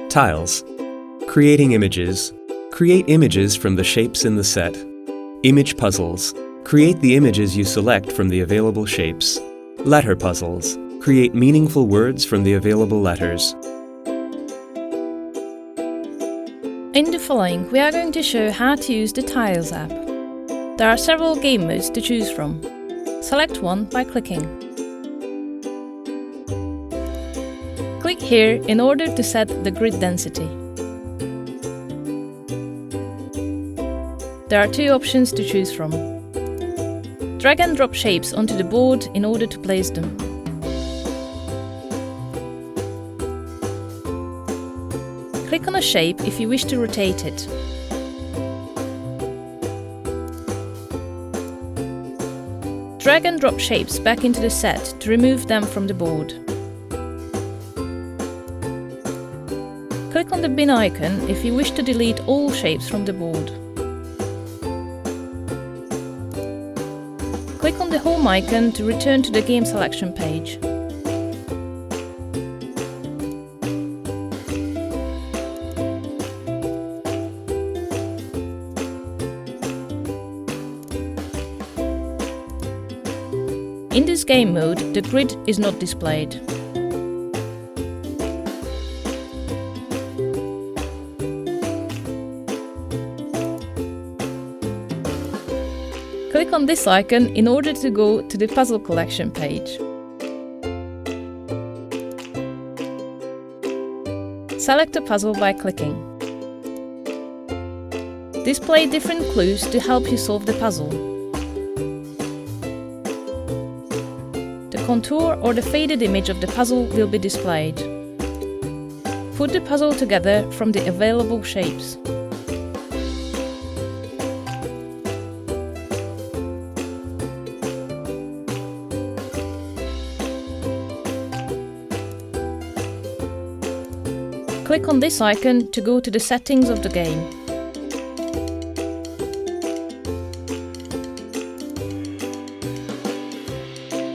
Tiles. Creating images. Create images from the shapes in the set. Image puzzles. Create the images you select from the available shapes. Letter puzzles. Create meaningful words from the available letters. In the following, we are going to show how to use the Tiles app. There are several game modes to choose from. Select one by clicking. Click here in order to set the grid density. There are two options to choose from. Drag and drop shapes onto the board in order to place them. Click on a shape if you wish to rotate it. Drag and drop shapes back into the set to remove them from the board. Click on the bin icon if you wish to delete all shapes from the board. Click on the home icon to return to the game selection page. In this game mode, the grid is not displayed. Click on this icon in order to go to the puzzle collection page. Select a puzzle by clicking. Display different clues to help you solve the puzzle. The contour or the faded image of the puzzle will be displayed. Put the puzzle together from the available shapes. Click on this icon to go to the settings of the game.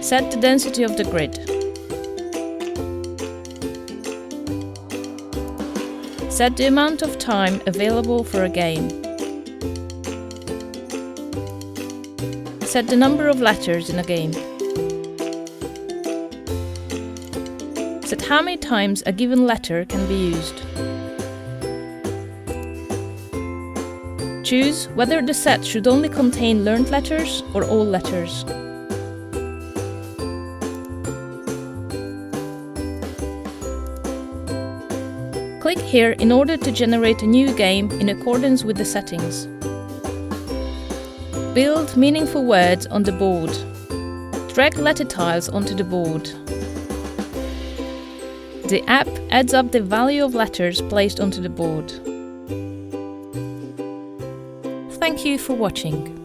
Set the density of the grid. Set the amount of time available for a game. Set the number of letters in a game. Set how many times a given letter can be used. Choose whether the set should only contain learned letters or all letters. Click here in order to generate a new game in accordance with the settings. Build meaningful words on the board. Drag letter tiles onto the board. The app adds up the value of letters placed onto the board. Thank you for watching.